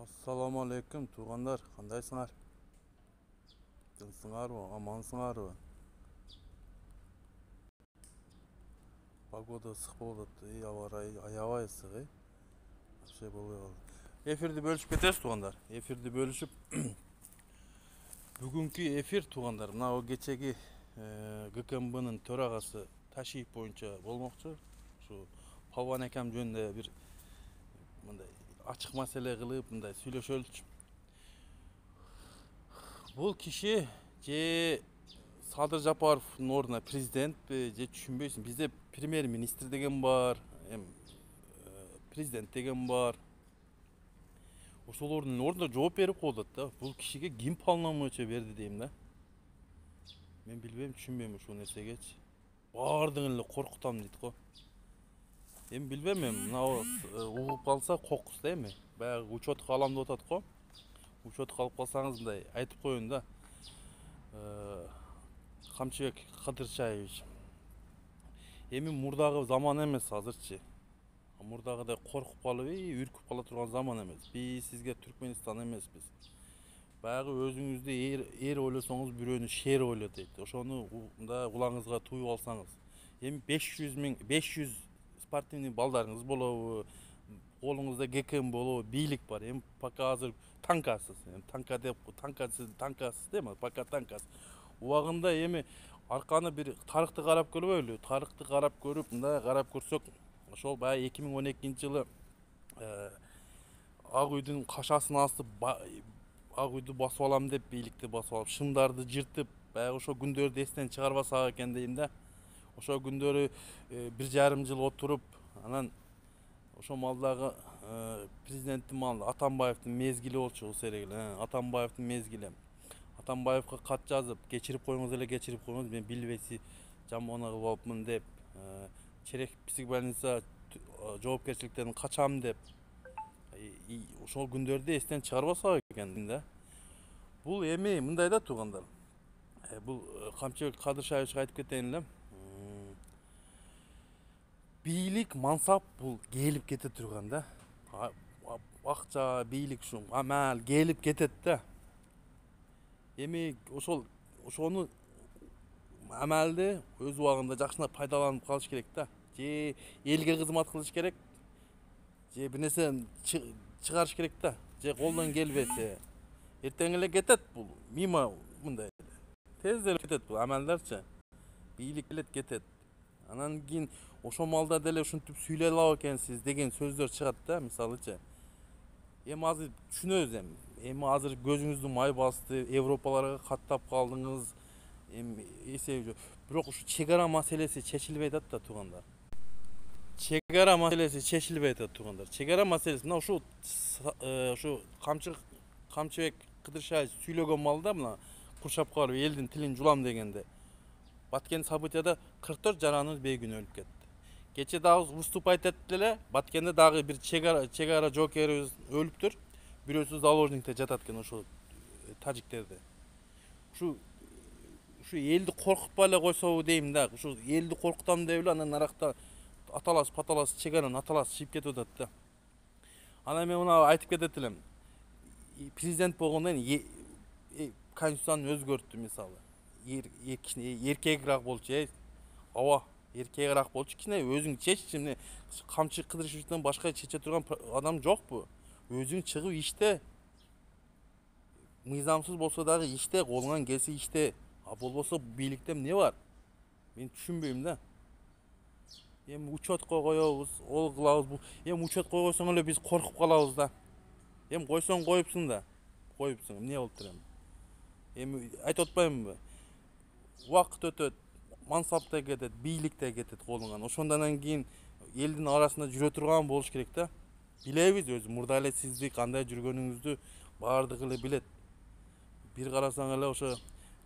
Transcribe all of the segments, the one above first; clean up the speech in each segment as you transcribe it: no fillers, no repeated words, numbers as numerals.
Assalamu alaikum tuğanlar, kandayсыңар? Тынсыңарбы, амансыңарбы? Погода ысык болуп атты, аба ырайы аябай ысык, вообще болбой калды. Эфирди бөлүшүп кетебиз туғандар. Эфирди бөлүшүп бүгүнкү эфир туғандар, мына кечеги ГКМБнын төрагасы Ташиев боюнча болмокчу. Ушу Палван акам жөнүндө бир мындай ачык маселе кылып, мындай сүйлөшөлүчү. Бул киши же Садыр Жапаровдун ордуна президентпи, же түшүнбөйсүң. Бизде премьер-министр деген бар, президент деген бар. Ошолордун ордуна жооп берип коюлат да. Бул кишиге ким полномочия берди дейм да. Мен билбейм, түшүнбөйм ушул нерсегечи. Баардыгын эле коркутам дейт го. Эми билбейм, мына угуп калса кокус да эми. Баягы учетко алам деп атат го. Учетко алып калсаңыз мындай айтып коеюн да. Камчыбек Кадырчаевич. Эми мурдагы заман эмес азырчы. Мурдагыдай коркуп калып, үркүп кала турган заман эмес. Биз сизге Түркмөнстан эмеспиз. Баягы өзүңүздү эр ойлосоңуз бирөөнү шер ойло дейт. Ошону мындай кулаңызга туюп алсаңыз. Эми 500 спортивный балдарыңыз болобу, колуңузда ГКМ болобу, бийлик бар. Эми пока азыр танкасыз. Танка деп танкасыз дейм, пока танкасыз. Убагында эми арканы бир тарыхты карап көрбөйлү. Тарыхты карап көрүп, мындай карап көрсөк, ошол баягы 2012-жылы Ак үйдүн кашасын астып, Ак үйдү басып алам деп, бийликти басып алып, шымдарды жыртып, баягы ошол күндөрдү эстен чыгарбасак экен дейм да. Ошол күндөрү 1,5 жыл отуруп, анан ошол малдагы президенттин маалында Атамбаевдин мезгили болчу, Атамбаевдин мезгили. Атамбаевга кат жазып, кечирип коюңуз, мен билбейси жамана кылып алыпмын деп, Черек психбольница жоопкерчиликтерин качам деп, ошол күндөрдү эстен чыгарбасак экен да. Бул эми мындай да туугандар. Бул Камчыбек Кадырчаевичке айтып кетейин эле. Бийлик, мансап бул келип кете турган да. Акча, бийлик ушу амал келип кетет да. Эми ошону амалды өз убагында жакшылап пайдаланып калыш керек да. Же элге кызмат кылыш керек, же бир нерсе чыгарыш керек да. Же колдон келбесе эртең эле кетет бул. Мимо мындай тез эле кетет бул амалдарчы. Бийлик келет кетет. Анан кийин ошол малда деле ушинтип сүйлөй алабы экенсиз деген сөздөр чыгат да, мисалычы. Эми азыр түшүнөбүз эми азыр көзүңүздү май басты, Европаларга каттап калдыңыз. Эми эсеби жок. Бирок ушу чегара маселеси чечилбей атат да туугандар. Чегара маселеси чечилбей атат туугандар. Чегара маселеси мына ушу Камчыбек Кадырчаевич сүйлөгөн малда мына куршап калып элдин тилин жулам дегенде. Баткен событияда 44 жараныбыз бейгүнөө өлүп кетти. Кече дагы выступать этти эле, Баткенде дагы бир чегара жоокерибиз өлүптүр. Бирөөсү заложникте жатат экен ошол тажиктерде. Ушу элди коркутпай эле койсобу дейм да. Ушу элди коркутам деп эле анан аракта паталас чегараны чыйып кетип атат да. Анан мен мына айтып кетет элем. Президент болгондон кийин конституцияны өзгөрттү мисалы. Эркегирээк болчу, ооба, эркегирээк болчу, кичине өзүң чеччи. Эмне Камчыбек Кадырчаевичтен башка чече турган адам жокпу? Өзүң чыгып иште. Мыйзамсыз болсо дагы иште, колуңан келсе иште. А болбосо бийликте эмне бар? Мен түшүнбөйм да. Эми учетко коебуз, ол кылабыз. Эми учетко койсоң эле биз коркуп калабыз да. Эми койсоң коюпсуң да. Коюпсуң, эмне болуптур эми? Эми айтып атпаймынбы? Убакыт өтөт, мансап да кетет, бийлик да кетет колуңан. Ошондон кийин элдин арасында жүрө турган болуш керек да. Билебиз өзү, мурда эле сизди кандай жүргөнүңүздү баардыгы эле билет. Бир карасаң эле ошо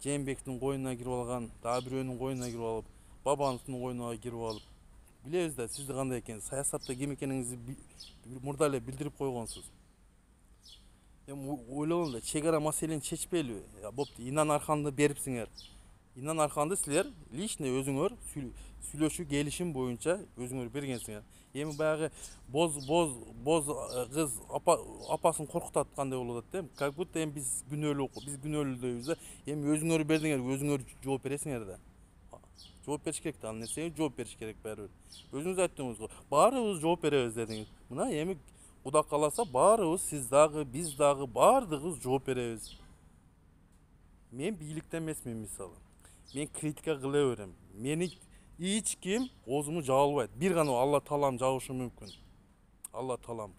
Жээнбековдун коюнуна кирип алган, дагы бирөөнүн коюнуна кирип алып, Бабановдун коюнуна кирип алып. Билебиз да сизди кандай экенин, саясатта ким экениңизди мурда эле билдирип койгонсуз. Эми ойлогом да, чегара маселени чечпейлиби? Бопту, Инан Арханды берипсиңер. Инан Арханды силер лично өзүңөр сүйлөшүү келишим боюнча өзүңөр бергенсиңер. Эми баягы боз кыз апасын коркутуп аткандай болуп атат да. Как будто эми биз күнөөлүүбүз да. Эми өзүңөр бердиңер, өзүңөр жооп бересиңер да. Жооп бериш керек да, ал нерсеге жооп бериш керек баары бир. Өзүңүз айттыңыз го, баарыбыз жооп беребиз дедиңиз. Мына эми Куда кааласа баарыбыз, сиз дагы, биз дагы баардыгыбыз жооп беребиз. Мен бийликте эмесмин мисалы. Мен критика кыла берем. Мени эч ким оозумду жаба албайт. Бир гана Алла таалам жабышы мүмкүн. Алла таалам.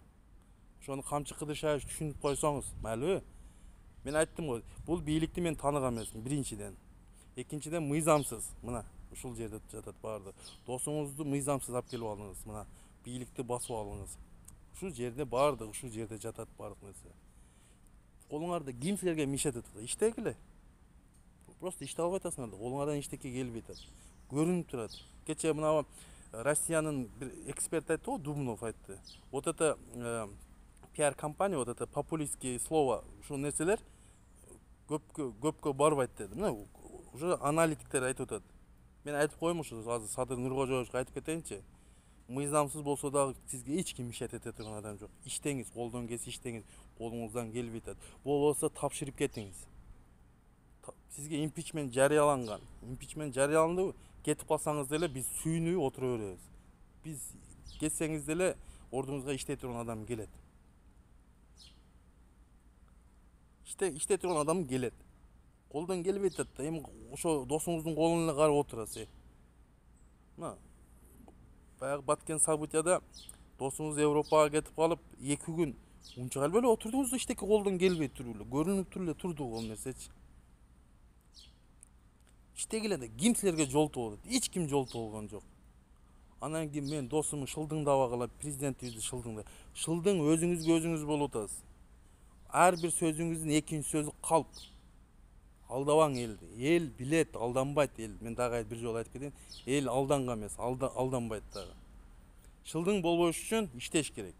Ошону Камчы Кыдыршаевич түшүнүп койсоңуз, майлыбы? Мен айттым го, бул бийликти мен тааныган эмесмин биринчиден. Экинчиден мыйзамсыз. Мына ушул жерде жатат баарды. Досуңузду мыйзамсыз алып келип алдыңыз. Мына бийликти басып алдыңыз. Ушул жерде баардыгы ушул жерде жатат баардык нерсе. Колуңарда ким силерге мешать этет? Иштегиле. Просто иштей албай атасыңар да, колуңардан эчтеке келбей атат. Көрүнүп турат. Кече мына Россиянын бир эксперт айтты го, Дубнов айтты. Вот это пиар компания, вот это популистские слова, ушул нерселер көпкө барбайт деди. Мына уже аналитиктер айтып атат. Мен айтып коеюн ошо азыр Садыр Нуркожоевичке айтып кетейинчи. Мыйзамсыз болсо дагы сизге эч ким мешать эте турган адам жок. Иштеңиз, колдон келсе иштеңиз, колуңуздан келбей атат. Болбосо тапшырып кетиңиз. Сизге импичмент жарыяланган. Импичмент жарыяланды, кетип калсаңыз деле биз сүйүнүп отура беребиз. Биз кетсеңиз деле ордуңузга иштей турган адам келет. Иштей турган адам келет. Колдон келбей атат да, эми ошо досуңуздун колуна эле карап отурасыз. Мына баягы баткен событияда досуңуз Европага кетип калып, 2 күн унча эле отурдуңуз да, иштеке колдон келбей туруп эле, көрүнүп туруп эле турду бул нерсечи. Иштегиле да, ким силерге жолтуп атат? Эч ким жолтуп болгон жок. Анан кийин мен досумду шылдыңдабагыла, президентибизди шылдыңда. Шылдың өзүңүзгө өзүңүз болуп атасыз. Ар бир сөзүңүздүн экинчи сөзү калп. Алдабаң элди. Эл билет, алданбайт эл. Мен дагы бир жолу айтып кетейин. Эл алданган эмес, алданбайт дагы. Шылдың болбош үчүн иштеш керек.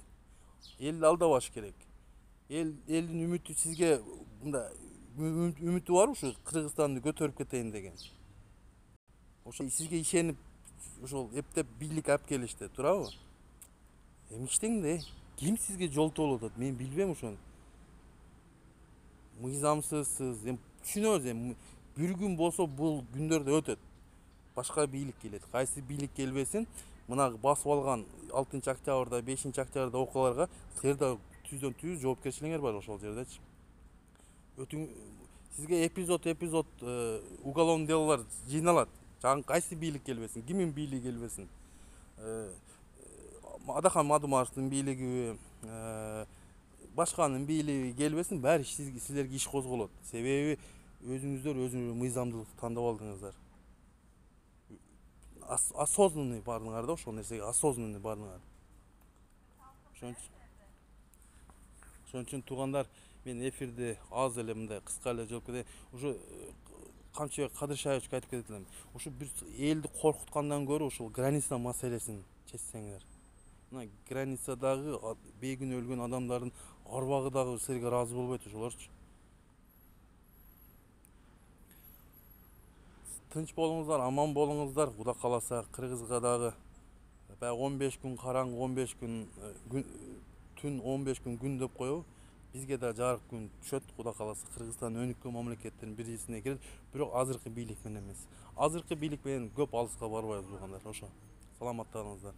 Элди алдабаш керек. Элдин үмүтү сизге мындай үмүтү бар ушу Кыргызстанды көтөрүп кетейин деген. Ошо сизге ишенип ошол эптеп бийлик алып келишти, туурабы? Эми иштең да, ким сизге жолтуп болуп атат? Мен билбейм ошону. Мыйзамсызсыз, эми түшүнөбүз эми. Бир күн болсо бул күндөрдө өтөт. Башка бийлик келет. Кайсы бийлик келбесин, мына басып алган 6-октябрда, 5-октябрда окуяларга силер да түздөн түз жоопкерчилигиңер бар ошол жердечи. Сизге эпизод уголовный делолор жыйналат. Жагы кайсы бийлик келбесин, кимдин бийлиги келбесин. Адахан Мадумаровдун бийлиги, башканын бийлиги келбесин, баары силерге иш козголот. Себеби өзүңүздөр мыйзамдуулукту тандап алдыңыздар. Осознанный бардыңар да, ошол нерсеге осознанный бардыңар. Ошон үчүн туугандар, мен эфирди аз эле мындай кыска эле жооп кетейин. Ушу Камчыбек Кадыршаевичке айтып кетет элем. Ушу бир элди коркуткандан көрө ушул граница маселесин чечсеңер. Мына границадагы бейгүнөө өлгөн адамдардын арбагы дагы силерге ыраазы болбойт ошолорчу. Тынч болуңуздар, аман болуңуздар. Куда кааласа Кыргызга дагы баягы 15 күн караңгы, 15 күн түн, 15 күн күн деп коебу. Бизге да жарык күн түшөт. Куда кааласа Кыргызстан өнүккөн мамлекеттердин бирисине кирет, бирок азыркы бийлик менен эмес. Азыркы бийлик менен көп алыска барбайбыз туугандар. Ошо. Саламатта болуңуздар.